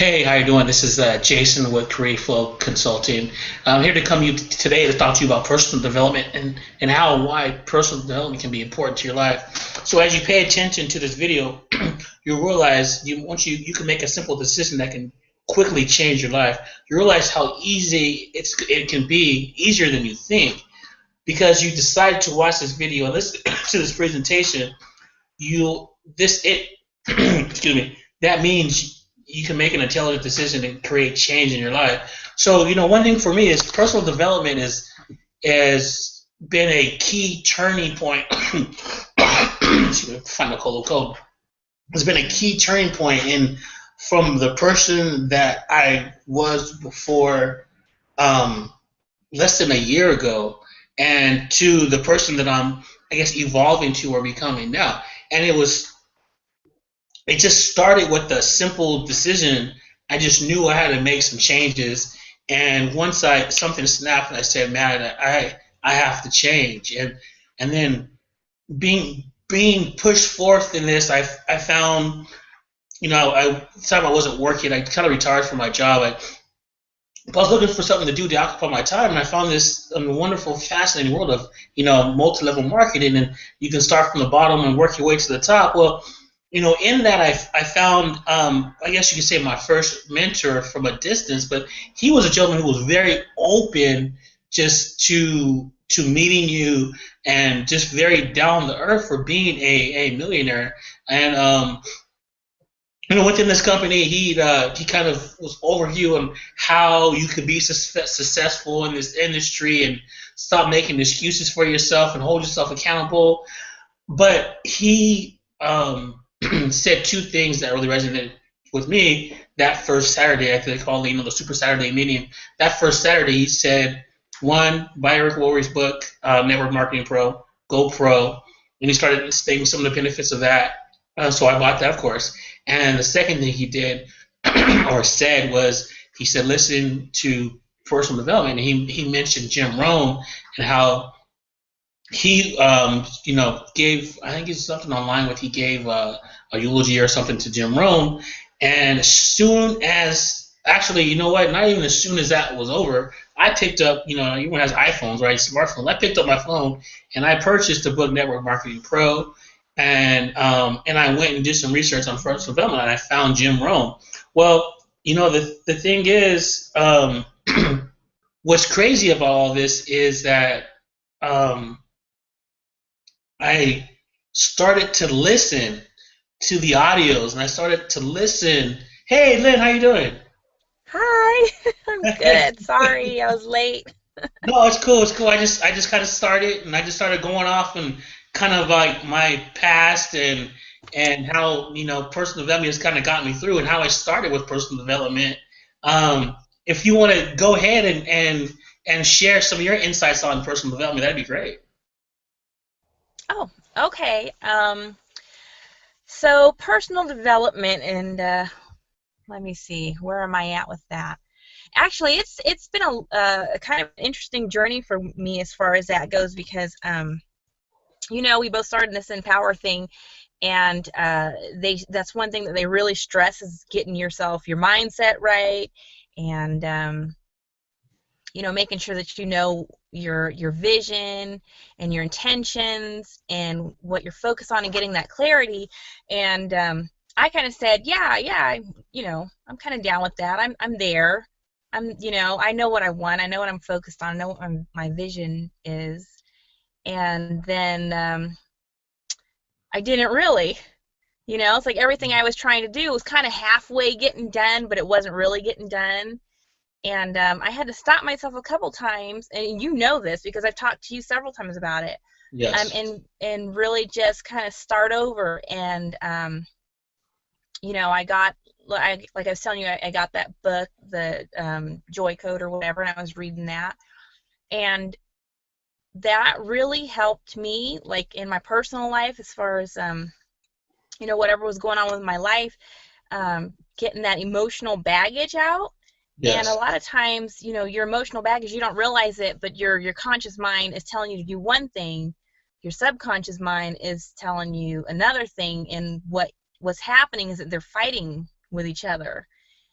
Hey, how you doing? This is Jason with Create Flow Consulting. I'm here to come you today to talk to you about personal development and how and why personal development can be important to your life. So as you pay attention to this video, you'll realize once you can make a simple decision that can quickly change your life. You realize how easy it can be, easier than you think, because you decided to watch this video and listen to this presentation. You this it excuse me, that means you can make an intelligent decision and create change in your life. So one thing for me is personal development is has been a key turning point. Excuse me, find a cold. It's been a key turning point in from the person that I was before, um, less than a year ago, and to the person that I'm, I guess, evolving to or becoming now. And it just started with a simple decision. I just knew I had to make some changes, and once I something snapped, and I said, "Man, I have to change." And then being pushed forth in this, I found, the time I wasn't working, I kind of retired from my job. I was looking for something to do to occupy my time, and I found this wonderful, fascinating world of multi-level marketing, and you can start from the bottom and work your way to the top. Well, in that I found, I guess you could say, my first mentor from a distance, but he was a gentleman who was very open just to meeting you, and just very down to earth for being a millionaire. And within this company, he kind of was overview on how you could be successful in this industry and stop making excuses for yourself and hold yourself accountable. But he said two things that really resonated with me that first Saturday. I think they call it, the Super Saturday meeting. That first Saturday, he said, one, buy Eric Worre's book, Network Marketing Pro, Go Pro, and he started stating some of the benefits of that. So I bought that, of course. And the second thing he did or said was, he said, listen to personal development. And he mentioned Jim Rohn and how he, gave, I think it's something online with, he gave a eulogy or something to Jim Rohn. And as soon as, actually, you know what, not even as soon as that was over, I picked up, everyone has iPhones, right, smartphones. I picked up my phone and I purchased the book Network Marketing Pro. And I went and did some research on personal development, and I found Jim Rohn. Well, the thing is, what's crazy about all this is that, I started to listen to the audios, and I started to listen. Hey, Lynn, how you doing? Hi, I'm good. Sorry, I was late. No, it's cool. It's cool. I just kind of started, and I just started going off and kind of like my past, and how personal development has kind of got me through, and how I started with personal development. If you want to go ahead and share some of your insights on personal development, that'd be great. Oh, okay. So personal development and let me see, where am I at with that? Actually, it's been a kind of interesting journey for me as far as that goes because we both started this Empower thing, and that's one thing that they really stress is getting your mindset right, and making sure that you know your vision and your intentions and what you're focused on and getting that clarity. And I kind of said, yeah, I'm kind of down with that. I'm there. I know what I want. I know what I'm focused on. I know what my vision is. And then I didn't really. It's like everything I was trying to do was kind of halfway getting done, but it wasn't really getting done. And I had to stop myself a couple times, and you know this because I've talked to you several times about it, Yes. and really just kind of start over. And like I was telling you, I got that book, the Joy Code or whatever, and I was reading that, and that really helped me, like in my personal life, as far as whatever was going on with my life, getting that emotional baggage out. And a Yes. lot of times, your emotional baggage, you don't realize it, but your conscious mind is telling you to do one thing. Your subconscious mind is telling you another thing, and what's happening is that they're fighting with each other.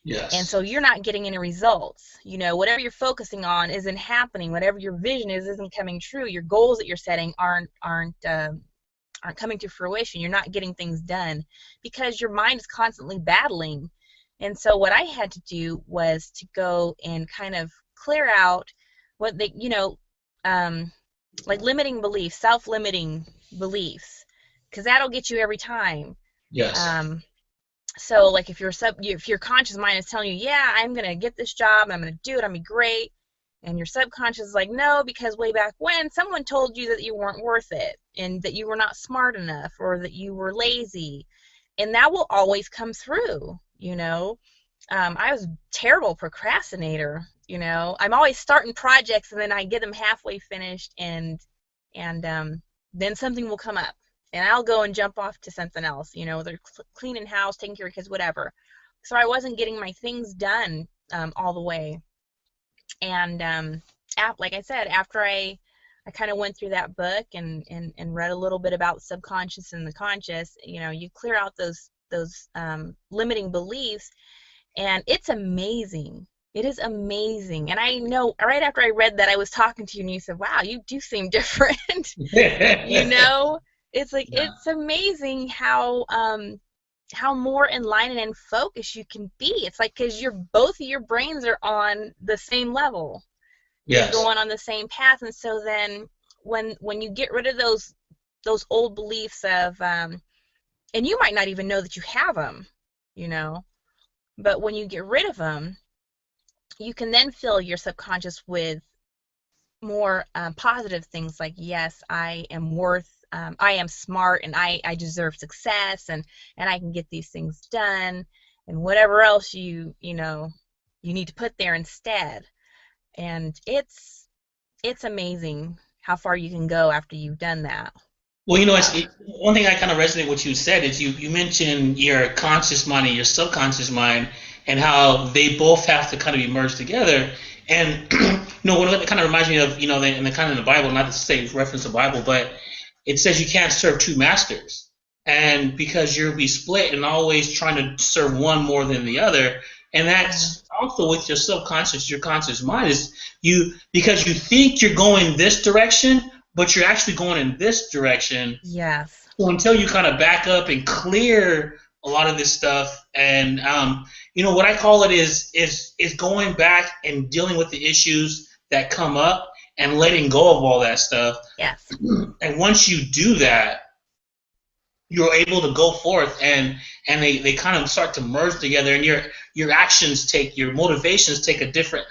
And Yes. so you're not getting any results. You know, whatever you're focusing on isn't happening. Whatever your vision is isn't coming true. Your goals that you're setting aren't coming to fruition. You're not getting things done because your mind is constantly battling. And so what I had to do was to go and kind of clear out what they, like limiting beliefs, self-limiting beliefs, because that'll get you every time. Yes. Um, so like if your conscious mind is telling you, yeah, I'm gonna get this job, I'm gonna do it, I'm gonna be great, and your subconscious is like, no, because way back when someone told you that you weren't worth it and that you were not smart enough or that you were lazy, and that will always come through. I was a terrible procrastinator. I'm always starting projects and then I get them halfway finished, and then something will come up and I'll go and jump off to something else. They're cleaning house, taking care of kids, whatever. So I wasn't getting my things done all the way. And like I said, after I kind of went through that book and read a little bit about the subconscious and the conscious, you clear out those limiting beliefs, and it's amazing. It is amazing. And I know right after I read that, I was talking to you and you said, wow, you do seem different. you know, it's like, Yeah. it's amazing how more in line and in focus you can be. It's like, because both of your brains are on the same level. You're Yes. going on the same path. And so then when you get rid of those old beliefs of and you might not even know that you have them, you know but when you get rid of them, you can then fill your subconscious with more positive things like, yes, I am I am smart, and I deserve success, and I can get these things done, and whatever else you need to put there instead. And it's amazing how far you can go after you've done that. Well, one thing I kind of resonate with what you said is you mentioned your conscious mind and your subconscious mind and how they both have to kind of be merged together. And what it kind of reminds me of, in the kind of in the Bible, not to say reference the Bible, but it says you can't serve two masters. And because you'll be split and always trying to serve one more than the other. And that's also with your subconscious, your conscious mind is because you think you're going this direction, but you're actually going in this direction. Yes. So until you kind of back up and clear a lot of this stuff, and what I call it is going back and dealing with the issues that come up and letting go of all that stuff. Yes. And once you do that, you're able to go forth and they kind of start to merge together, and your actions take your motivations take a different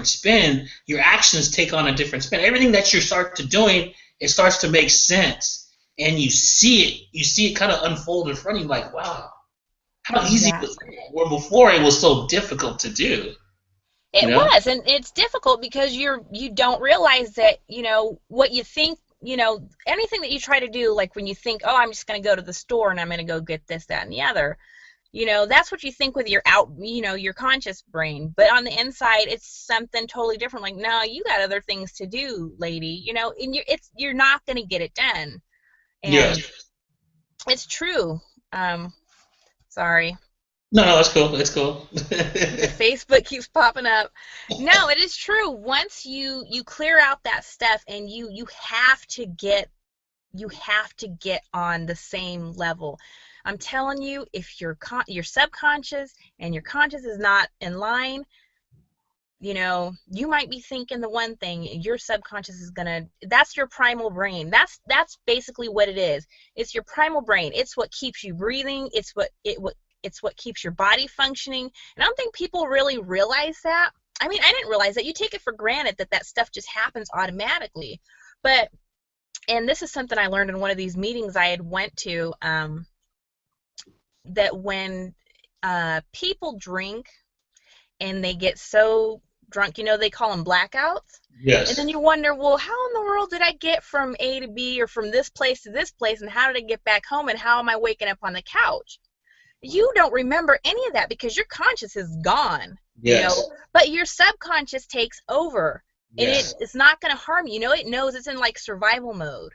spin. Your actions take on a different spin. Everything that you start to doing, it starts to make sense, and you see it kind of unfold in front of you, like, wow, how easy was that? Where before it was so difficult to do. It was, and it's difficult because you don't realize that, what you think, anything that you try to do, like when you think, oh, I'm just going to go to the store and I'm going to go get this, that, and the other, that's what you think with your conscious brain. But on the inside, it's something totally different. Like, no, you got other things to do, lady, and you're not going to get it done. And it's true. Sorry. No, it's cool. It's cool. Facebook keeps popping up. No, it is true. Once you clear out that stuff, and you have to get on the same level. I'm telling you, if your subconscious and your conscious is not in line, you might be thinking the one thing, your subconscious is that's your primal brain. That's basically what it is. It's your primal brain. It's what keeps you breathing. It's what keeps your body functioning. And I don't think people really realize that. I mean, I didn't realize that. You take it for granted that stuff just happens automatically. And this is something I learned in one of these meetings I had went to, that when people drink and they get so drunk, they call them blackouts. Yes. And then you wonder, well, how in the world did I get from A to B, or from this place to this place, and how did I get back home, and how am I waking up on the couch? You don't remember any of that because your conscious is gone. Yes. But your subconscious takes over, and it's not going to harm you. It knows it's in like survival mode.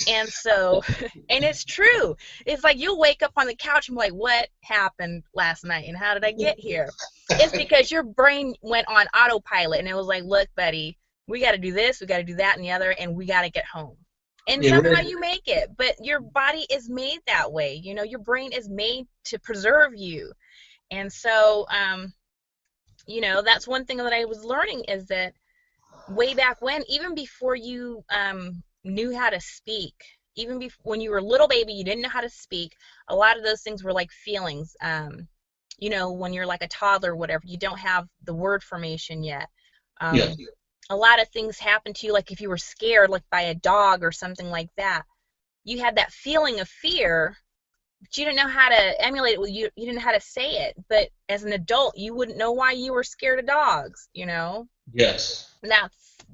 And so, and it's true. It's like you'll wake up on the couch and be like, what happened last night and how did I get here? It's because your brain went on autopilot and it was like, look, buddy, we got to do this, we got to do that and the other, and we got to get home. And It somehow really, you make it, but your body is made that way. You know, your brain is made to preserve you. And so, you know, that's one thing that I was learning is that way back when, even before you knew how to speak, even when you were a little baby, you didn't know how to speak. A lot of those things were like feelings. You know, when you're like a toddler or whatever, you don't have the word formation yet. yeah, A lot of things happen to you, like if you were scared, like by a dog or something like that, you had that feeling of fear, but you didn't know how to emulate it. You didn't know how to say it. But as an adult, you wouldn't know why you were scared of dogs, you know? yes, And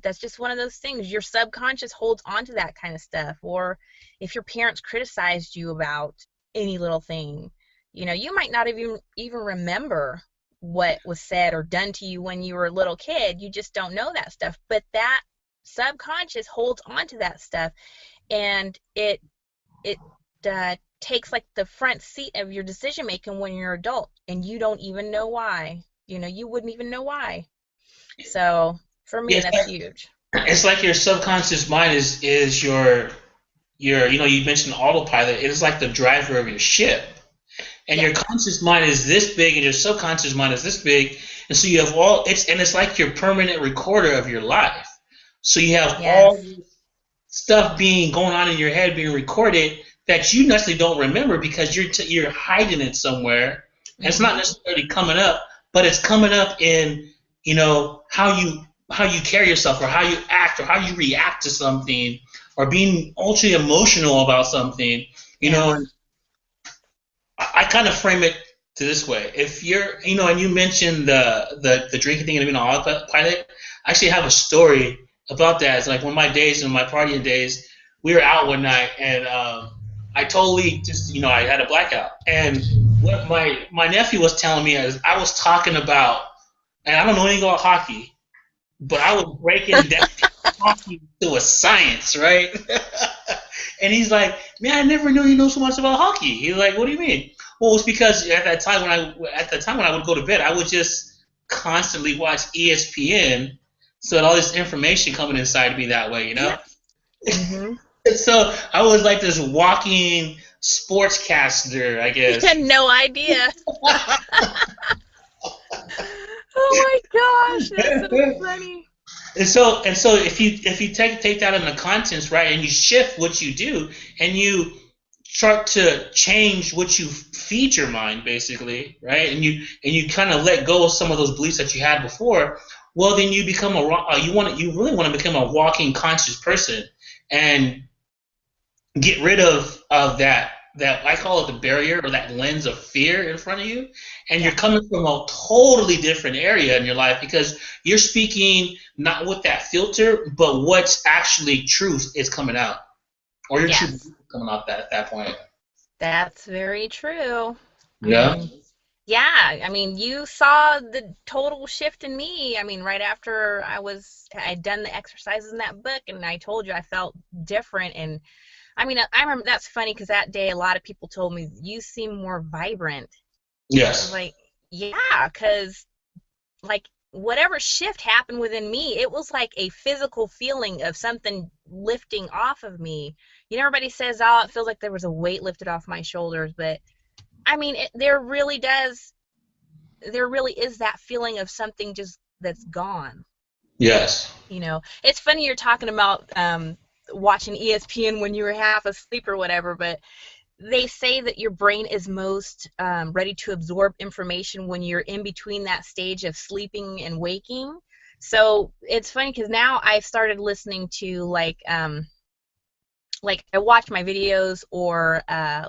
that's just one of those things. Your subconscious holds on to that kind of stuff. Or if your parents criticized you about any little thing, you know, you might not even remember what was said or done to you when you were a little kid. You just don't know that stuff. But that subconscious holds on to that stuff, and it takes like the front seat of your decision making when you're an adult, and you don't even know why. You know, you wouldn't even know why. So for me, yes. that's huge. It's like your subconscious mind is your you know you mentioned autopilot. It is like the driver of your ship, and Yeah. your conscious mind is this big, and your subconscious mind is this big, and so you have all it's like your permanent recorder of your life. So you have all Yes. this stuff being going on in your head being recorded that you necessarily don't remember because you're hiding it somewhere, and it's not Mhm. necessarily coming up, but it's coming up in how you carry yourself or how you act or how you react to something or being ultra emotional about something. You know, Yes. and I kind of frame it to this way: if you're, and you mentioned the drinking thing and being on autopilot. I actually have a story about that. It's like one of my days, in my partying days, we were out one night, and I totally just, I had a blackout. And what my nephew was telling me is I was talking about, and I don't know anything about hockey, but I was breaking down hockey to a science, right? And he's like, "Man, I never knew you know so much about hockey." He's like, "What do you mean?" Well, it's because at the time when I would go to bed, I would just constantly watch ESPN, so that all this information coming inside me that way, you know. Yep. Mhm. And so I was like this walking sportscaster, I You had guess. no idea. Oh my gosh, that's so funny. And so if you take that in the contents, right, and you shift what you do and you start to change what you feed your mind, basically, right, and you kind of let go of some of those beliefs that you had before, well, then you become you really want to become a walking conscious person and get rid of that I call it the barrier or that lens of fear in front of you, and you're Yeah. coming from a totally different area in your life because you're speaking not with that filter, but what's actually truth is coming out, or your truth Yes. is coming out at that point. That's very true. I Yeah. mean, yeah, I mean, you saw the total shift in me. I mean, right after I'd done the exercises in that book, and I told you I felt different. And I mean, I remember that's funny because that day a lot of people told me you seem more vibrant. I was Yes. like, yeah, because like whatever shift happened within me, it was like a physical feeling of something lifting off of me. You know, everybody says, oh, it feels like there was a weight lifted off my shoulders, but I mean, there really is that feeling of something just that's gone. Yes. You know, it's funny you're talking about watching ESPN when you were half asleep or whatever, but they say that your brain is most ready to absorb information when you're in between that stage of sleeping and waking. So it's funny because now I've started listening to like I watch my videos or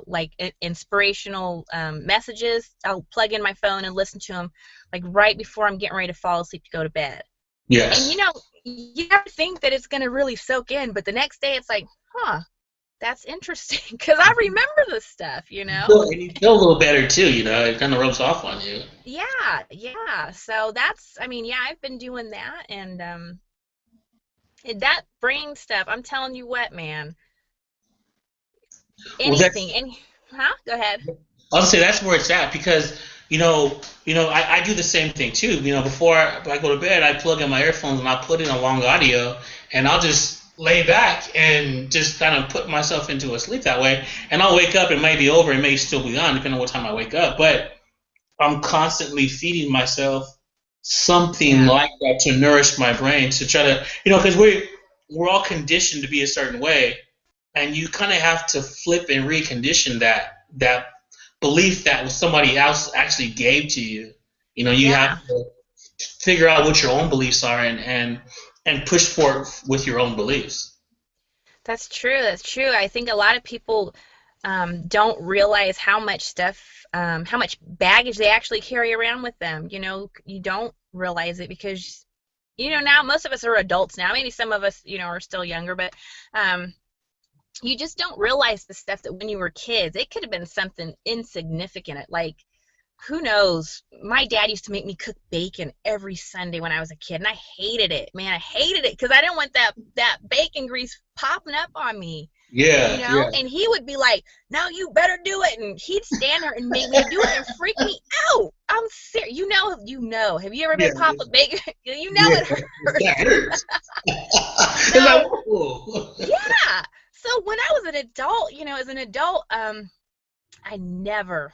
like inspirational messages. I'll plug in my phone and listen to them like right before I'm getting ready to fall asleep to go to bed. And you Yes. know, you never think that it's going to really soak in, but the next day it's like, huh, that's interesting because I remember this stuff, you know? And you feel a little better too, it kind of rubs off on you. Yeah, yeah. So that's, I mean, yeah, I've been doing that, and that brain stuff, I'm telling you what, man, Well, anything. Any, huh? Go ahead. I'll say that's where it's at because I do the same thing too. Before I go to bed, I plug in my earphones and I put in a long audio, and I'll just lay back and just kind of put myself into a sleep that way. And I'll wake up, it may be over, it may still be on, depending on what time I wake up. But I'm constantly feeding myself something Yeah. like that to nourish my brain to try to, because we're all conditioned to be a certain way, and you kind of have to flip and recondition that belief that somebody else actually gave to you. You have Yeah. to figure out what your own beliefs are and push forward with your own beliefs. That's true. That's true. I think a lot of people don't realize how much stuff, how much baggage they actually carry around with them. You don't realize it because, now most of us are adults now. Maybe some of us, are still younger, but you just don't realize the stuff that when you were kids, it could have been something insignificant. Like, who knows? My dad used to make me cook bacon every Sunday when I was a kid, and I hated it, man. I hated it because I didn't want that bacon grease popping up on me, Yeah, yeah, And he would be like, "No, you better do it," and he'd stand there and make me do it and freak me out. I'm serious. Have you ever yeah, been popped with bacon? yeah. It That hurts. hurts. It's like, So whoa. yeah. So when I was an adult, as an adult, I never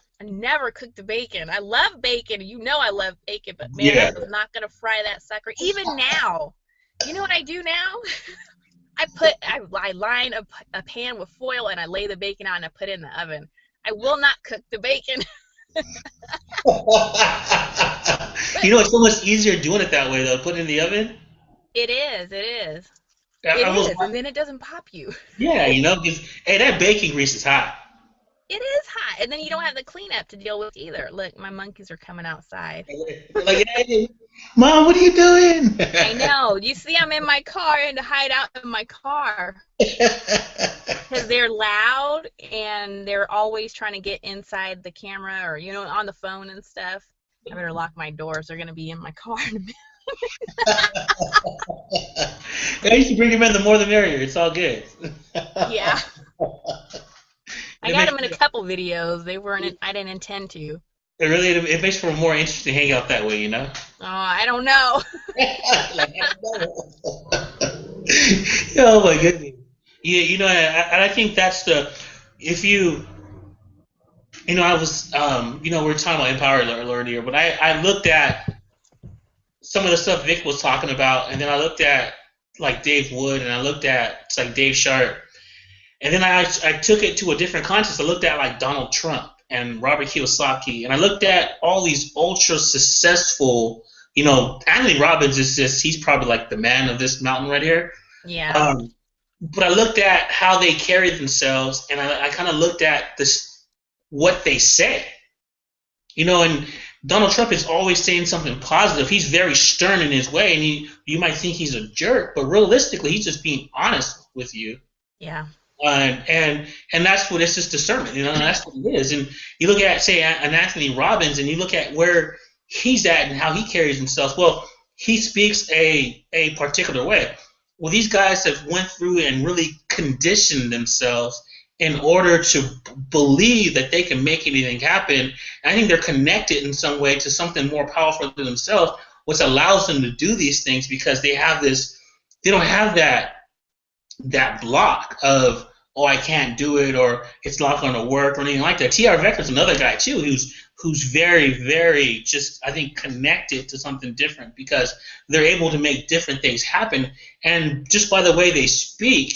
cooked the bacon. I love bacon. I love bacon, but man, I Yeah. was not gonna fry that sucker. Even now, you know what I do now? I line a pan with foil and I lay the bacon out and I put it in the oven. I will not cook the bacon. But It's so much easier doing it that way though. Put it in the oven. it is, it is, I it I was, is, and then it doesn't pop you. yeah, because hey, that bacon grease is hot. It is hot, and then you don't have the cleanup to deal with either. Look, my monkeys are coming outside. Like, hey, Mom, what are you doing? I know. You see, I'm in my car and to hide out in my car because they're loud and they're always trying to get inside the camera or on the phone and stuff. I better lock my doors. They're gonna be in my car in a minute. I used to bring him in, the more the merrier. It's all good. Yeah, I It got makes them in a couple videos. They weren't. I didn't intend to. it makes for a more interesting hangout that way, Oh, I don't know. Like, I don't know. Oh my goodness. Yeah, and I think that's the if you I was we were talking about Empower Alert earlier, but I looked at some of the stuff Vic was talking about, and then I looked at like Dave Wood, and I looked at it's like Dave Sharp, and then I took it to a different context. I looked at like Donald Trump and Robert Kiyosaki, and I looked at all these ultra successful. Anthony Robbins is just he's probably like the man of this mountain right here. Yeah. Um, but I looked at how they carry themselves, and I kind of looked at this what they say. And Donald Trump is always saying something positive. He's very stern in his way, and you might think he's a jerk, but realistically, he's just being honest with you. Yeah. And that's what it's just discernment, and that's what it is. And you look at say an Anthony Robbins, and you look at where he's at and how he carries himself. Well, he speaks a particular way. Well, these guys have went through and really conditioned themselves in order to believe that they can make anything happen. And I think they're connected in some way to something more powerful than themselves, which allows them to do these things because they have this. They don't have that block of I can't do it or it's not going to work or anything like that. T.R. Vector's another guy too who's very, very just I think connected to something different because they're able to make different things happen. And just by the way they speak,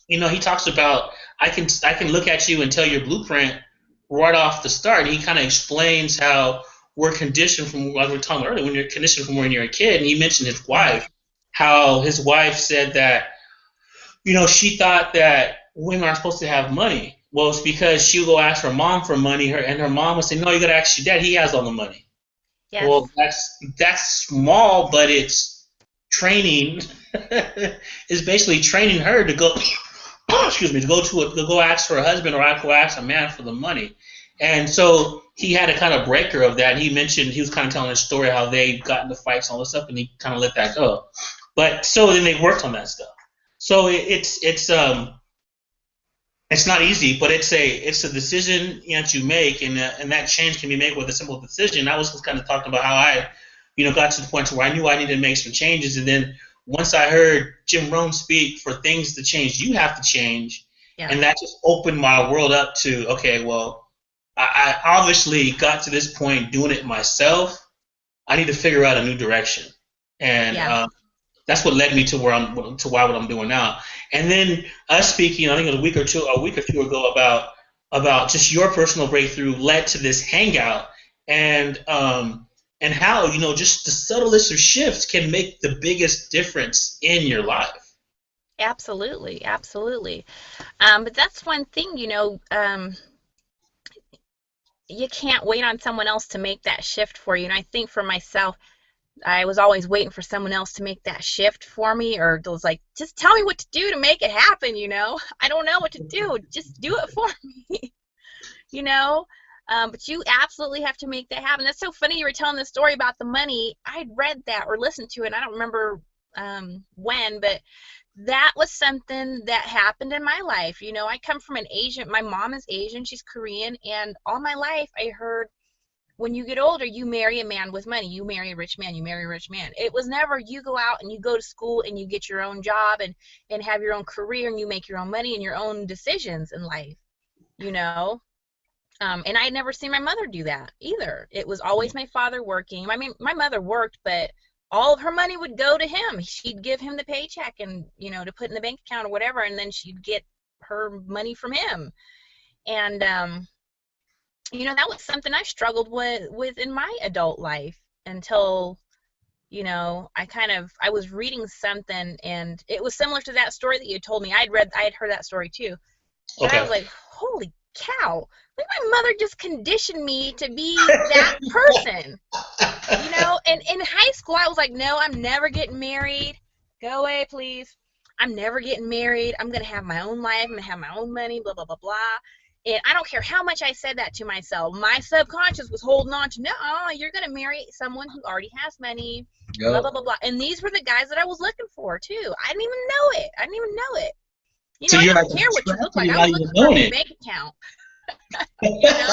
he talks about I can look at you and tell your blueprint right off the start. And he kind of explains how we're conditioned from like we were talking earlier when you're conditioned from when you're a kid. And he mentioned his wife, how his wife said that she thought that women aren't supposed to have money. Well, it's because she would go ask her mom for money, and her mom would say, "No, you got to ask your dad. He has all the money." Yes. Well, that's small, but it's training. Is basically training her to go. Excuse me, to go ask her husband or go ask a man for the money. And so he had a kind of breaker of that. He mentioned he was kind of telling his story how they got into fights and all this stuff, and he kind of let that go. But so then they worked on that stuff. So It's not easy, but it's a decision that you make, and that change can be made with a simple decision. I was just kind of talking about how I, got to the point where I knew I needed to make some changes, and then once I heard Jim Rohn speak, for things to change, you have to change, Yeah. and that just opened my world up to, okay, well, I obviously got to this point doing it myself. I need to figure out a new direction, and Yeah. that's what led me to what I'm doing now. And then us speaking, I think it was a week or two ago, about just your personal breakthrough led to this hangout, and how just the subtlest of shifts can make the biggest difference in your life. Absolutely. Absolutely. But that's one thing, you can't wait on someone else to make that shift for you. And I think for myself, I was always waiting for someone else to make that shift for me, or it was like, just tell me what to do to make it happen. I don't know what to do. Just do it for me, you know? But you absolutely have to make that happen. That's so funny you were telling the story about the money. I'd read that or listened to it. I don't remember when, but that was something that happened in my life. I come from my mom is Asian, she's Korean, and all my life I heard, when you get older, you marry a man with money. You marry a rich man. You marry a rich man. It was never you go out and you go to school and you get your own job and have your own career and you make your own money and your own decisions in life, you know? And I had never seen my mother do that either. It was always my father working. I mean, my mother worked, but all of her money would go to him. She'd give him the paycheck and, to put in the bank account or whatever, and then she'd get her money from him. And, that was something I struggled with in my adult life until, I was reading something and it was similar to that story that you told me. I had heard that story too. But I Okay. was like, holy cow, like my mother just conditioned me to be that person. And in high school I was like, no, I'm never getting married. Go away, please. I'm never getting married. I'm going to have my own life. I'm going to have my own money, blah, blah, blah, blah. And I don't care how much I said that to myself. My subconscious was holding on to, no, you're going to marry someone who already has money, blah, blah, Yep. blah, blah. And these were the guys that I was looking for, too. I didn't even know it. I didn't even know it. So I you're like didn't care what you look like. you're I not was even looking for a knowing big it. bank account. you know,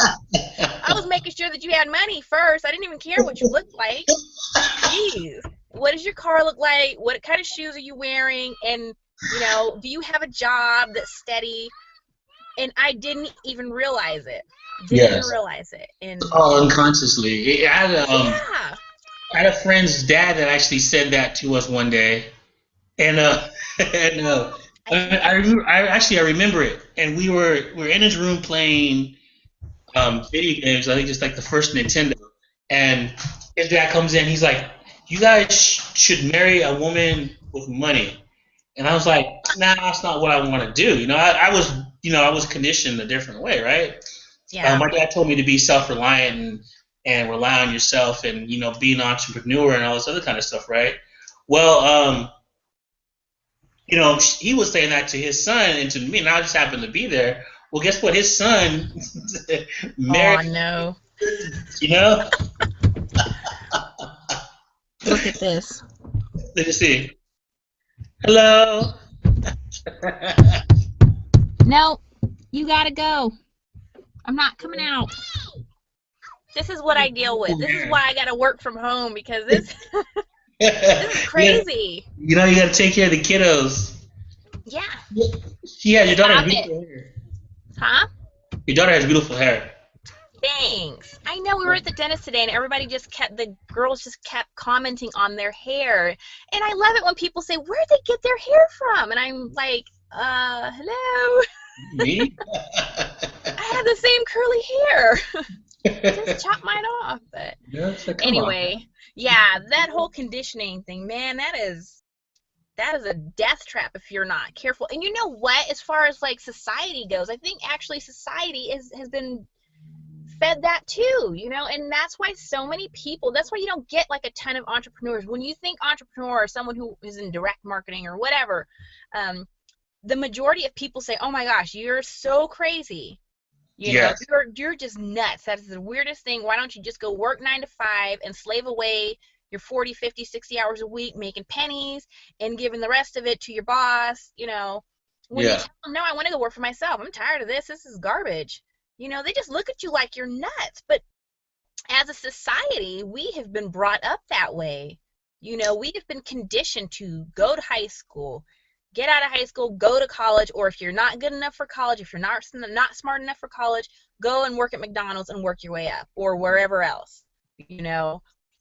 I was making sure that you had money first. I didn't even care what you looked like. Jeez. What does your car look like? What kind of shoes are you wearing? And, do you have a job that's steady? And I didn't even realize it. Yes. And Oh, unconsciously. yeah. I had a friend's dad that actually said that to us one day, and and I I can't. remember. I remember it, and we were in his room playing video games. I think just like the first Nintendo, and his dad comes in. He's like, "You guys should marry a woman with money." And I was like, "Nah, that's not what I want to do." I was conditioned a different way, right? Yeah. My dad told me to be self-reliant and rely on yourself, and be an entrepreneur and all this other kind of stuff, right? Well, he was saying that to his son and to me, and I just happened to be there. Well, guess what? His son married. Oh, no. You know, Look at this. let me see. Hello. No, you gotta go. I'm not coming out. This is what I deal with. This is why I gotta work from home, because this is Yeah, crazy. you got to take care of the kiddos. Yeah. Yeah, your daughter has Stop it. beautiful hair. Huh? Your daughter has beautiful hair. Thanks. I know we were at the dentist today and the girls just kept commenting on their hair. And I love it when people say, where'd they get their hair from? And I'm like, hello. Me? I have the same curly hair. Just chop mine off. But Yeah, so come on. anyway, yeah, that whole conditioning thing, man, that is a death trap if you're not careful. And you know what? As far as like society goes, I think actually society has been fed that too, and that's why that's why you don't get like a ton of entrepreneurs. When you think entrepreneur or someone who is in direct marketing or whatever, the majority of people say, oh my gosh, you're so crazy. Yes. You're just nuts. That's the weirdest thing. Why don't you just go work 9 to 5 and slave away your 40, 50, 60 hours a week making pennies and giving the rest of it to your boss, When you Yeah. tell them, no, I want to go work for myself. I'm tired of this. This is garbage. They just look at you like you're nuts. But as a society, we have been brought up that way. We have been conditioned to go to high school, get out of high school, go to college, or if you're not good enough for college, if you're not smart enough for college, go and work at McDonald's and work your way up, or wherever else.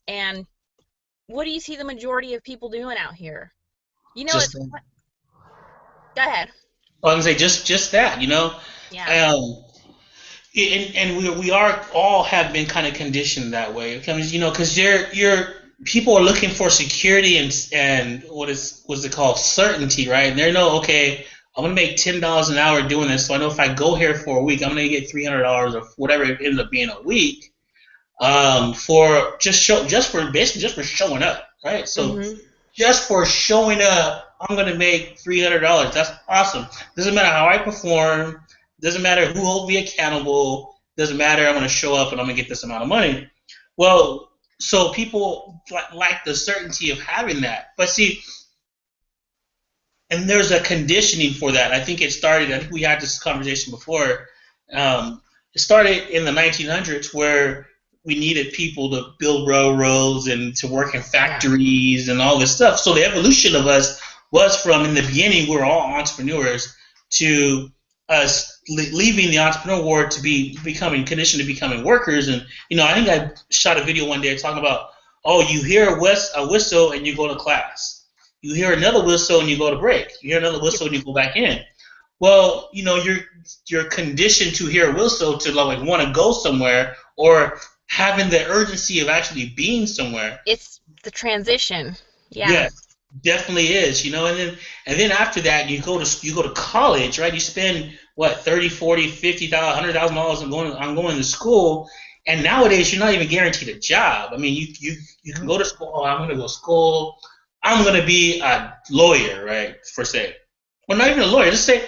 And what do you see the majority of people doing out here? Just It's go ahead. I was gonna say just that, Yeah. um, and we are all have been kind of conditioned that way. Because because you're people are looking for security and what's it called, certainty, right? And they know, okay, I'm gonna make $10 an hour doing this, so I know if I go here for a week, I'm gonna get $300 or whatever it ends up being a week, for just for showing up, right? So Mhm. just for showing up, I'm gonna make $300. That's awesome. Doesn't matter how I perform. Doesn't matter who holds me accountable. Doesn't matter. I'm gonna show up and I'm gonna get this amount of money. Well, so people like the certainty of having that. But see, and there's a conditioning for that. I think it started. I think we had this conversation before. It started in the 1900s where we needed people to build railroads and to work in Yeah. factories and all this stuff. So the evolution of us was from, in the beginning, we were all entrepreneurs, to us leaving the entrepreneur world to becoming conditioned to becoming workers. And I think I shot a video one day talking about, oh, you hear a whistle and you go to class. You hear another whistle and you go to break. You hear another whistle and you go back in. Well, you're conditioned to hear a whistle to like want to go somewhere, or having the urgency of actually being somewhere. It's the transition. Yeah. Yes, definitely is. And then after that you go to college, right? You spend what, 30, 40, 50,000, $100,000 on going to school, and nowadays you're not even guaranteed a job. I mean, you can go to school. Oh, I'm going to go to school. I'm going to be a lawyer, right? For say, or not even a lawyer. Let's say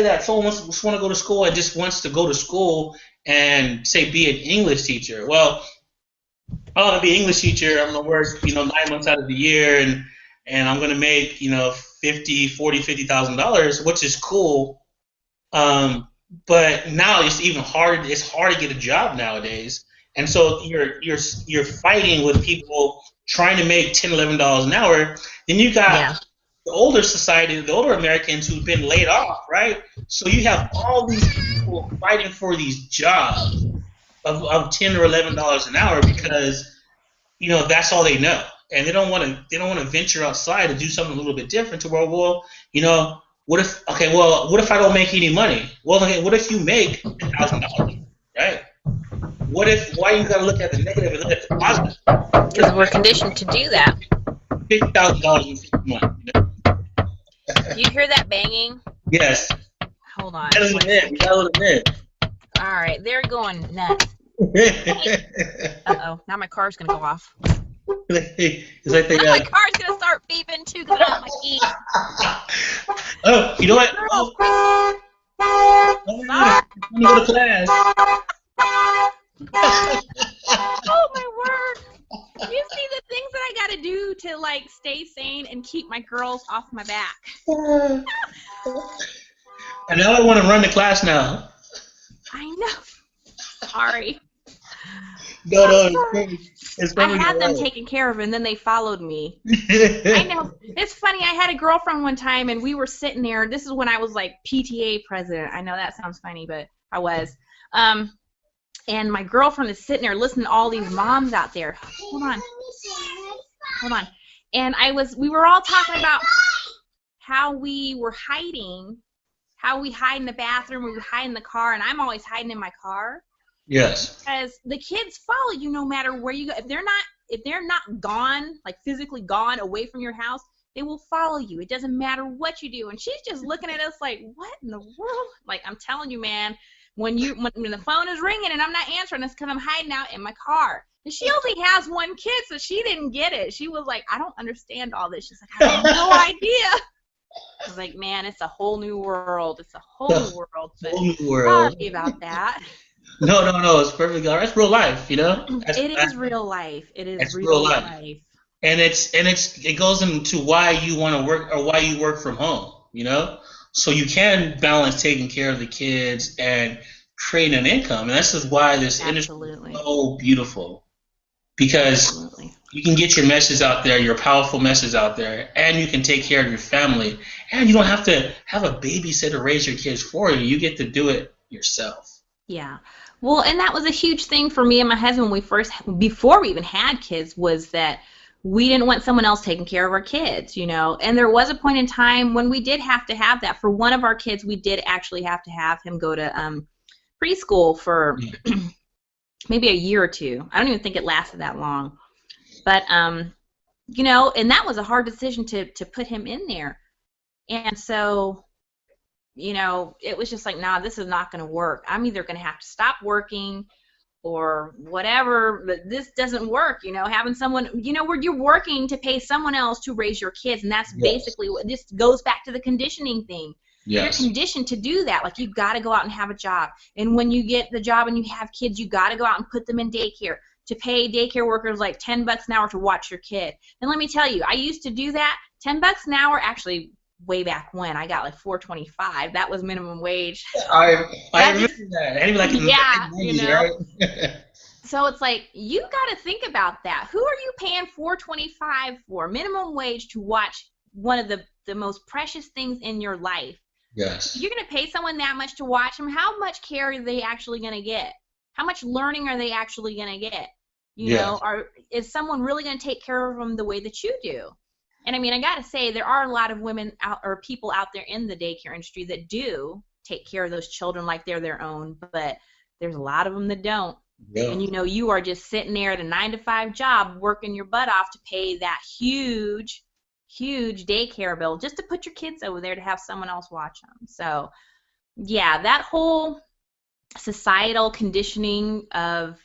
that someone wants to go to school and just wants to go to school and say be an English teacher. Well, I want to be an English teacher. I'm gonna work 9 months out of the year, and I'm gonna make 50,000, which is cool. But now it's even harder. It's hard to get a job nowadays, and so you're fighting with people trying to make $10, $11 an hour. Then you got Yeah. the older society, the older Americans who've been laid off, right? So you have all these people fighting for these jobs of $10 or $11 an hour, because that's all they know, and they don't want to venture outside to do something a little bit different. To where, well, what if I don't make any money? Well, okay, what if you make $1,000, right? Why you gotta look at the negative and look at the positive? Because we're conditioned to do that. $50,000 in 6 months. Do you hear that banging? Yes. Hold on. We got a little bit. All right, they're going nuts. Uh-oh, now my car's going to go off. It's like they Now my car's going to start beeping too because I don't have my keys. Oh, you know what? Girls, I'm gonna go to class. oh my word. You see the things that I got to do to like stay sane and keep my girls off my back. And now I want to run the class now. I know. Sorry. No, it's I had them taken care of, and then they followed me. I know. It's funny. I had a girlfriend one time, and we were sitting there. This is when I was like PTA president. I know that sounds funny, but I was. And my girlfriend is sitting there listening to all these moms out there. Hold on. And we were all talking about how we were hiding, how we hide in the bathroom, we would hide in the car, and I'm always hiding in my car. Yes. Because the kids follow you no matter where you go. If they're not gone, like physically gone away from your house, they will follow you. It doesn't matter what you do. And she's just looking at us like, what in the world? Like, I'm telling you, man, when the phone is ringing and I'm not answering, it's because I'm hiding out in my car. And she only has one kid, so she didn't get it. She was like, I don't understand all this. She's like, I have no idea. I was like, man, it's a whole new world. It's a whole new world. But whole new world. Sorry about that. No, it's perfectly all right. It's real life, It is real life. It is real life. And it goes into why you want to work or why you work from home, So you can balance taking care of the kids and creating an income. And this is why this industry is Absolutely. so beautiful, because Absolutely. you can get your message out there, your powerful message out there, and you can take care of your family. And you don't have to have a babysitter raise your kids for you. You get to do it yourself. Yeah. Well, and that was a huge thing for me and my husband when we first, before we even had kids, was that we didn't want someone else taking care of our kids, you know. And there was a point in time when we did have to have that. For one of our kids, we did actually have to have him go to preschool for Yeah. maybe a year or two. I don't even think it lasted that long. But, you know, and that was a hard decision to put him in there. And so, you know, it was just like, nah, this is not going to work. I'm either going to have to stop working or whatever, but this doesn't work, you know, having someone, you know, where you're working to pay someone else to raise your kids, and that's Yes. basically what this goes back to, the conditioning thing. You're Yes. conditioned to do that. Like, you've got to go out and have a job, and when you get the job and you have kids, you got to go out and put them in daycare, to pay daycare workers like $10 an hour to watch your kid. And let me tell you, I used to do that. $10 an hour, actually, way back when I got like 4.25. That was minimum wage. I That just, remember that. Anyway, like in the yeah, you 90s, know. right? So it's like, you got to think about that. Who are you paying 4.25 for, minimum wage, to watch one of the most precious things in your life? Yes. You're going to pay someone that much to watch them. How much care are they actually going to get? How much learning are they actually going to get? You know, Yes. is someone really going to take care of them the way that you do? And I mean, I got to say, there are a lot of women out, or people out there in the daycare industry, that do take care of those children like they're their own, but there's a lot of them that don't. Yeah. And you know, you are just sitting there at a 9 to 5 job working your butt off to pay that huge, huge daycare bill just to put your kids over there to have someone else watch them. So yeah, that whole societal conditioning of,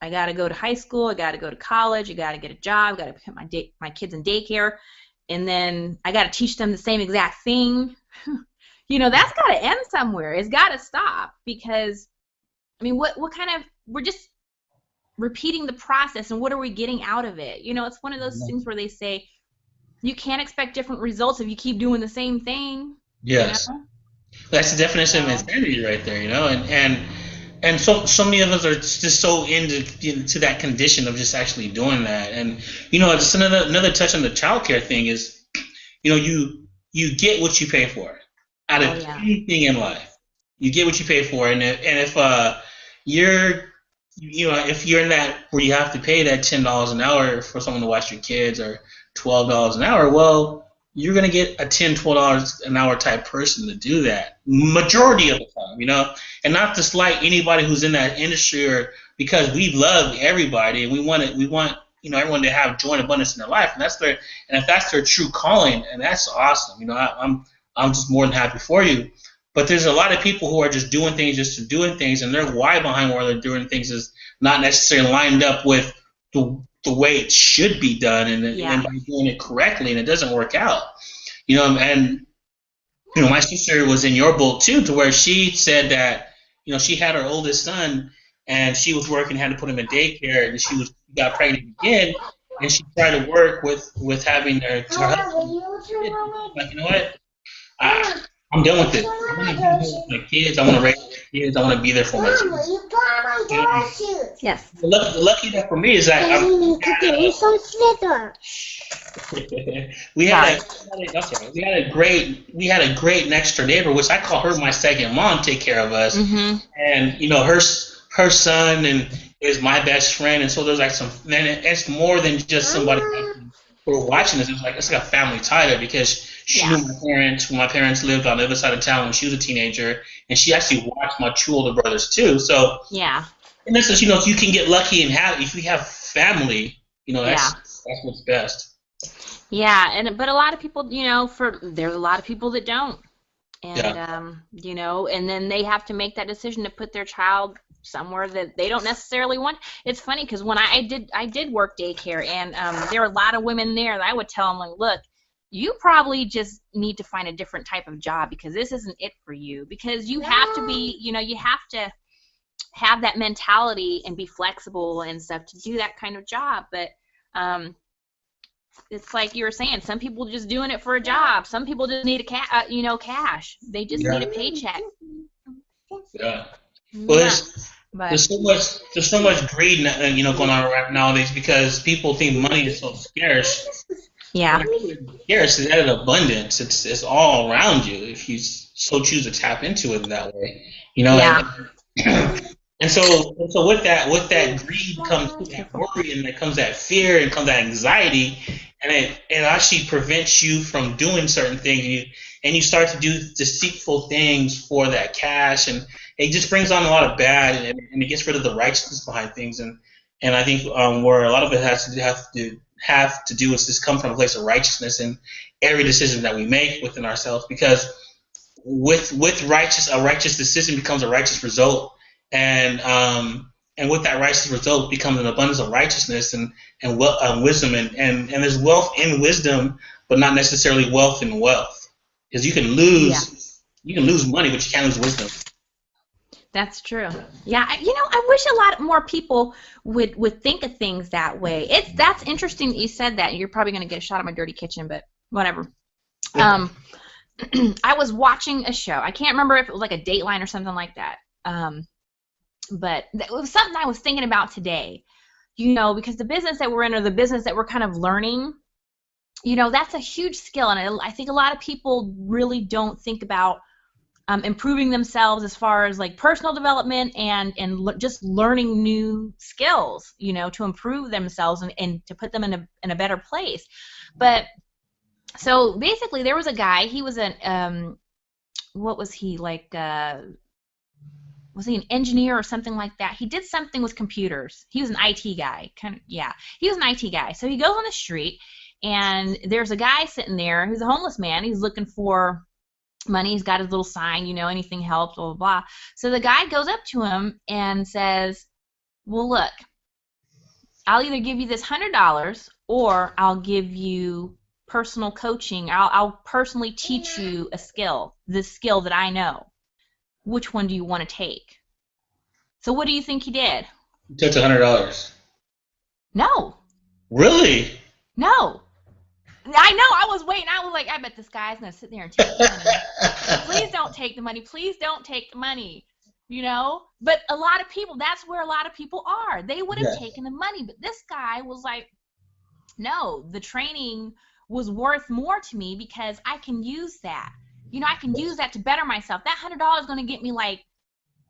I got to go to high school, I got to go to college, I got to get a job, got to put my kids in daycare, and then I got to teach them the same exact thing. You know, that's got to end somewhere. It's got to stop, because I mean, what kind of, we're just repeating the process, and what are we getting out of it? You know, it's one of those things where they say you can't expect different results if you keep doing the same thing, you know? Yes. That's the definition of So, insanity right there, you know, and so many of us are just so into that condition of just actually doing that. And you know, just another touch on the childcare thing is, you know, you get what you pay for out oh of yeah. anything in life. You get what you pay for, and if you're you know, if you're in that where you have to pay that $10 an hour for someone to watch your kids, or $12 an hour, well, you're gonna get a $10, $12 an hour type person to do that majority of the time, you know, and not to slight anybody who's in that industry, or because we love everybody and we want you know everyone to have joy and abundance in their life, and if that's their true calling, and that's awesome, you know, I'm just more than happy for you. But there's a lot of people who are just doing things just to doing things, and their why behind why they're doing things is not necessarily lined up with the way it should be done, and Yeah. by doing it correctly, and it doesn't work out. You know, and you know, my sister was in your boat too, to where she said that you know she had her oldest son, and she was working, had to put him in daycare, and she got pregnant again, and she tried to work with having her husband. Like, you know what? I, I'm done with this. I want to be there with my kids. I want to raise my kids. I want to be there for my kids. And Yes. the lucky thing for me is that we had Sorry. we had a great next door neighbor, which I call her my second mom, take care of us. Mm-hmm. And you know, her son and is my best friend, and so there's like some. Then it's more than just somebody who are watching this. It's like a family tie there, because she Yeah. knew my parents when my parents lived on the other side of town when she was a teenager, and she actually watched my two older brothers too. So Yeah. in this sense, you know, if you can get lucky and have, if you have family, you know, Yeah. that's what's best. Yeah. But a lot of people, you know, there's a lot of people that don't. And Yeah. you know, and then they have to make that decision to put their child somewhere that they don't necessarily want. It's funny, because when I did work daycare, and there were a lot of women there that I would tell them, like, look, you probably just need to find a different type of job, because this isn't it for you, because you have to be, you know, you have to have that mentality and be flexible and stuff to do that kind of job. But it's like you were saying, some people just doing it for a job. Some people just need cash. They just need a paycheck. Yeah. Well, Yeah. there's so much greed, going on right nowadays because people think money is so scarce. Yeah. Scarce is at an abundance. It's all around you if you so choose to tap into it that way. Yeah. And so with that greed comes that worry, and there comes that fear, and comes that anxiety, and it actually prevents you from doing certain things, and you start to do deceitful things for that cash, and it just brings on a lot of bad, and it gets rid of the righteousness behind things, and I think where a lot of it have to do is just come from a place of righteousness in every decision that we make within ourselves, because with a righteous decision becomes a righteous result. And with that righteous result becomes an abundance of righteousness and wisdom, and there's wealth in wisdom, but not necessarily wealth in wealth, because you can lose money, but you can't lose wisdom. That's true. Yeah, I wish a lot more people would think of things that way. That's interesting that you said that. You're probably going to get a shot at my dirty kitchen, but whatever. I was watching a show. I can't remember if it was like a Dateline or something like that. But it was something I was thinking about today, because the business that we're in, or the business that we're kind of learning, that's a huge skill. And I think a lot of people really don't think about improving themselves as far as like personal development and just learning new skills, to improve themselves and to put them in a better place. But so basically there was a guy, he was what was he, like, was he an engineer or something like that? He did something with computers. He was an IT guy. He was an IT guy. So he goes on the street, and there's a guy sitting there who's a homeless man. He's looking for money. He's got his little sign, anything helps, blah, blah, blah. So the guy goes up to him and says, well, look, I'll either give you this $100 or I'll give you personal coaching. I'll personally teach you a skill, this skill that I know. Which one do you want to take? So what do you think he did? He took $100. No. Really? No. I know. I was waiting. I was like, I bet this guy's going to sit there and take the money. Please don't take the money. Please don't take the money. But a lot of people, that's where a lot of people are. They would have taken the money. But this guy was like, no, the training was worth more to me because I can use that. I can use that to better myself. That $100 is going to get me, like,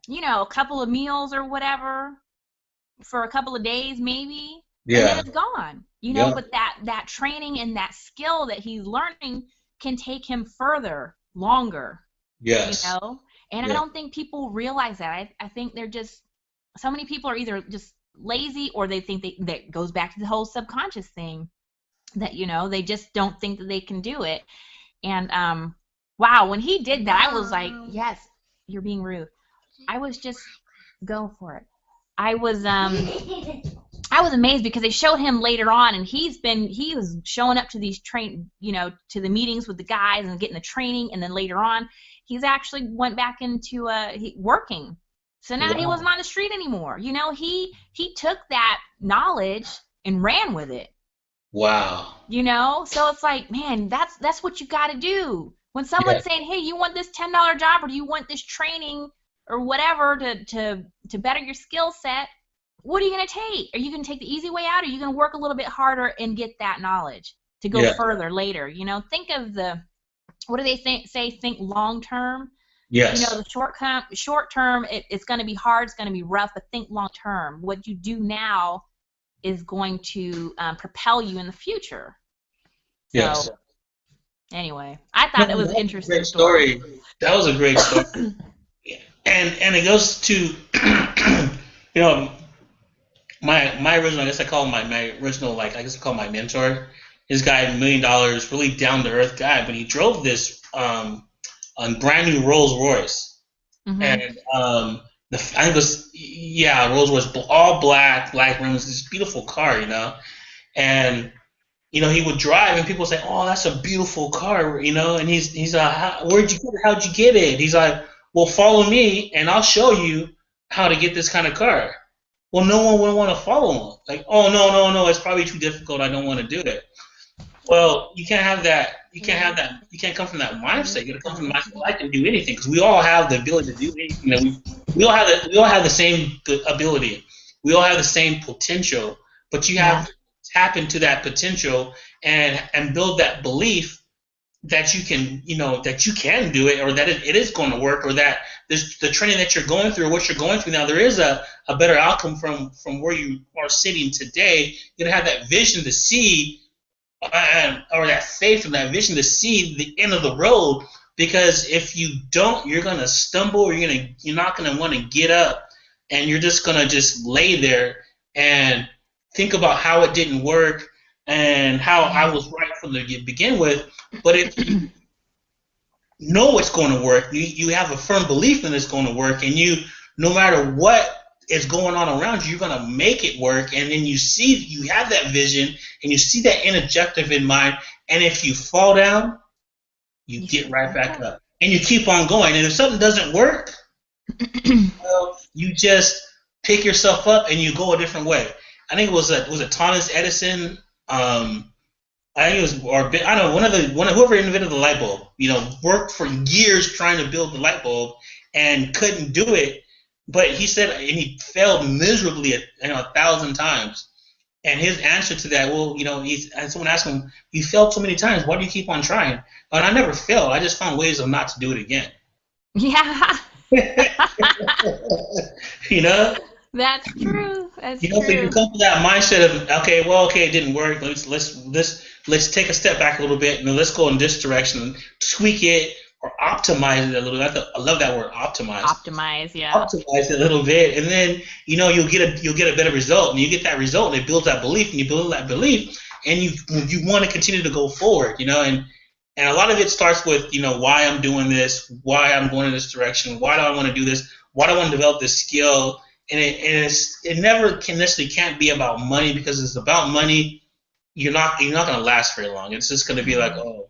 a couple of meals or whatever for a couple of days maybe. Yeah. And then it's gone. But that training and that skill that he's learning can take him further, longer. Yes. And I don't think people realize that. I think they're just, so many people are either just lazy, or they think that goes back to the whole subconscious thing that, they just don't think that they can do it. And, wow, when he did that, I was like, yes, you're being rude. I was just, go for it. I was amazed because they showed him later on, and he was showing up to these to the meetings with the guys and getting the training, and then later on, he's actually went back into working. So now he wasn't on the street anymore. He took that knowledge and ran with it. Wow. So it's like, man, that's what you got to do. When someone's saying, hey, you want this $10 job, or do you want this training or whatever to better your skill set, what are you going to take? Are you going to take the easy way out, or are you going to work a little bit harder and get that knowledge to go further later? Think of what do they say? Think long term. Yes. The short term, it's going to be hard, it's going to be rough, but think long term. What you do now is going to propel you in the future. Yes. So, anyway, I thought it was an interesting great story. That was a great story. And it goes to, my original, I guess I call him my original, like, I guess I call him my mentor. This guy, $1 million, really down to earth guy, but he drove this brand new Rolls Royce. Mm-hmm. And I think it was, Rolls Royce, all black rims, this beautiful car, and he would drive, and people would say, "Oh, that's a beautiful car," and he's like, "Where'd you get it? How'd you get it?" He's like, "Well, follow me, and I'll show you how to get this kind of car." Well, no one would want to follow him. Like, "Oh, no, it's probably too difficult. I don't want to do it." Well, you can't have that. You can't have that. You can't come from that mindset. You got to come from the mindset. Well, I can do anything because we all have the ability to do anything. That we all have we all have the same ability. We all have the same potential. But you Yeah. have to tap into that potential and build that belief that you can, that you can do it, or that it is going to work, or that the training that you're going through, or what you're going through now, there is a better outcome from where you are sitting today. You're gonna have that vision to see, or that faith and that vision to see the end of the road. Because if you don't, you're gonna stumble. Or you're not gonna want to get up, and you're just gonna just lay there and think about how it didn't work and how I was right from the begin with. But if you know it's going to work, you have a firm belief in it's going to work, and no matter what is going on around you, you're going to make it work. And then you have that vision, and you see that end objective in mind. And if you fall down, you get right back up, and you keep on going. And if something doesn't work, well, you just pick yourself up and you go a different way. I think was it Thomas Edison? I think it was, or I don't know, whoever invented the light bulb. Worked for years trying to build the light bulb and couldn't do it. But he said, and he failed miserably 1,000 times. And his answer to that, and someone asked him, "You failed so many times. Why do you keep on trying?" And I never failed. I just found ways of not to do it again. Yeah. That's true. That's true. So you come to that mindset of, okay, it didn't work. Let's take a step back a little bit, and let's go in this direction, tweak it or optimize it a little bit. I love that word, optimize. Optimize, yeah. Optimize it a little bit, and then you'll get a better result, and you get that result, and it builds that belief, and you build that belief, and you want to continue to go forward, and a lot of it starts with why I'm doing this, why I'm going in this direction, why do I want to do this, why do I want to develop this skill. And it never can't be about money, because if it's about money, you're not going to last very long. It's just going to be like, oh,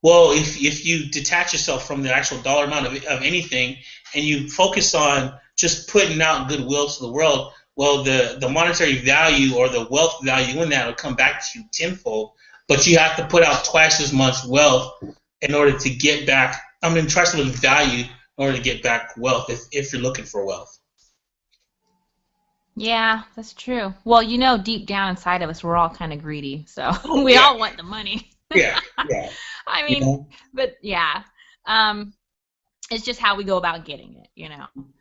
well, if you detach yourself from the actual dollar amount of anything, and you focus on just putting out goodwill to the world, well, the monetary value or the wealth value in that will come back to you tenfold. But you have to put out twice as much wealth in order to get back. Twice as much value in order to get back wealth if you're looking for wealth. Yeah, that's true. Well, deep down inside of us, we're all kind of greedy, so we all want the money. Yeah. I mean, but yeah, it's just how we go about getting it,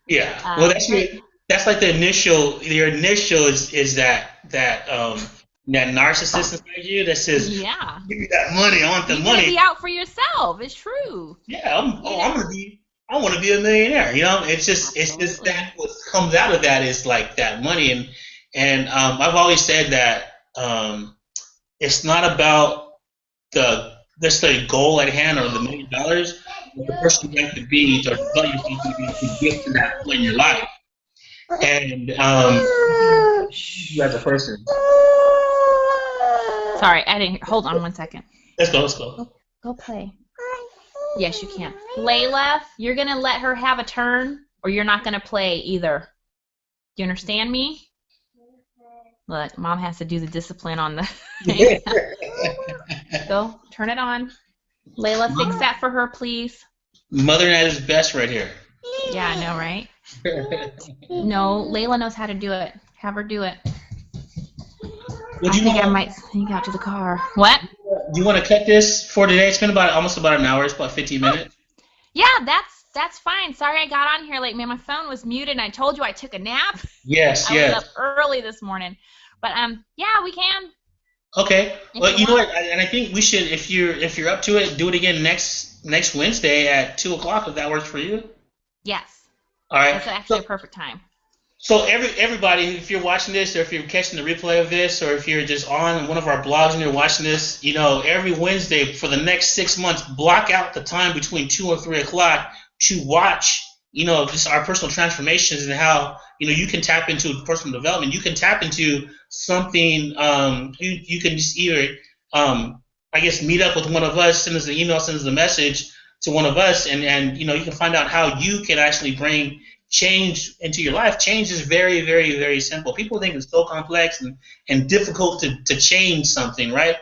Yeah. Well, that's like the initial. Your initial is that narcissist inside you that says, yeah, give me that money. I want the money. Be out for yourself. It's true. Yeah. I want to be a millionaire. It's just that what comes out of that is like that money, and I've always said that it's not about the goal at hand or the $1 million, but the person you have to be to develop yourself to get to that point in your life. And you as a person. Sorry, I didn't. Hold on one second. Let's go. Go play. Yes, you can. Layla, you're going to let her have a turn, or you're not going to play either. Do you understand me? Look, Mom has to do the discipline on the... Go, turn it on. Layla, fix that for her, please. Mother at his best right here. Yeah, I know, right? No, Layla knows how to do it. Have her do it. I might sneak out to the car. What? Do you want to cut this for today? It's been almost about an hour. It's about 15 minutes. Yeah, that's fine. Sorry I got on here late, man. My phone was muted, and I told you I took a nap. Yes. I was up early this morning. But yeah, we can. Okay. Well, you know what? And I think we should, if you're up to it, do it again next Wednesday at 2:00 if that works for you. Yes. All right. That's actually a perfect time. So everybody, if you're watching this, or if you're catching the replay of this, or if you're just on one of our blogs and you're watching this, every Wednesday for the next 6 months, block out the time between 2 and 3 o'clock to watch, just our personal transformations and how, you can tap into personal development. You can tap into something. You can just either, meet up with one of us, send us an email, send us a message to one of us, and you can find out how you can actually bring change into your life. Change is very, very, very simple. People think it's so complex and difficult to change something, right?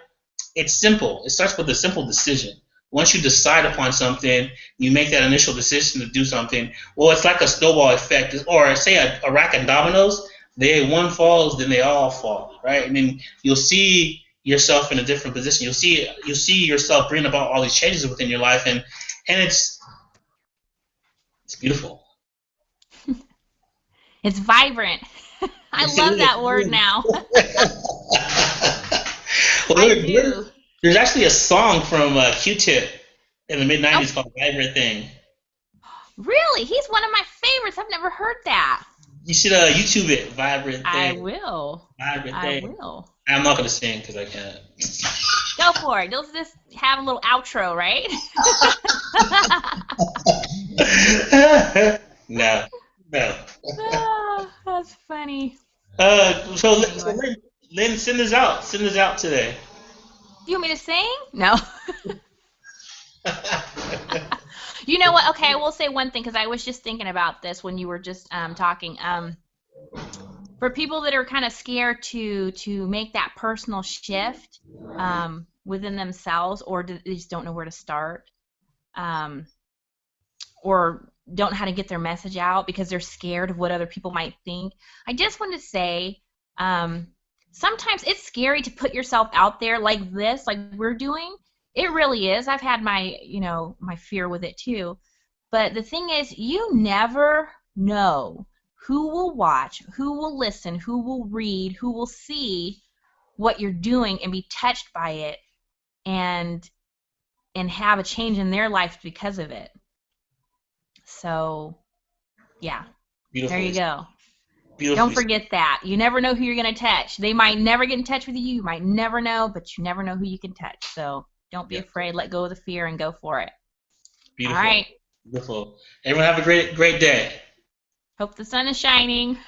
it's simple. It starts with a simple decision. Once you decide upon something, you make that initial decision to do something. Well, it's like a snowball effect, or say a rack of dominoes. One falls, then they all fall, right? And then you'll see yourself in a different position. You'll see yourself bring about all these changes within your life, and it's beautiful. It's vibrant. I Yes, love it that word is. now. Well, I do. there's actually a song from Q-Tip in the mid Oh, '90s called "Vibrant Thing." really? He's one of my favorites. I've never heard that. You should YouTube it, "Vibrant I Thing," will. "Vibrant I Thing." will. I'm not gonna sing because I can't. Go for it. Let's just have a little outro, right? No, no. Ah, that's funny. So Anyway, Lynn, send us out. Send us out today. do you want me to sing? No. You know what? Okay, I will say one thing because I was just thinking about this when you were just talking. For people that are kind of scared to make that personal shift within themselves, or they just don't know where to start, um, or don't know how to get their message out because they're scared of what other people might think. I just want to say, sometimes it's scary to put yourself out there like this, like we're doing. It really is. I've had my fear with it too. But the thing is, you never know who will watch, who will listen, who will read, who will see what you're doing and be touched by it and have a change in their life because of it. So, yeah, there you Beautifully, go. Don't beautifully. forget that. You never know who you're going to touch. They might never get in touch with you. You might never know, but you never know who you can touch. So don't be Yeah, afraid. Let go of the fear and go for it. All beautiful, right. beautiful. Everyone have a great day. Hope the sun is shining.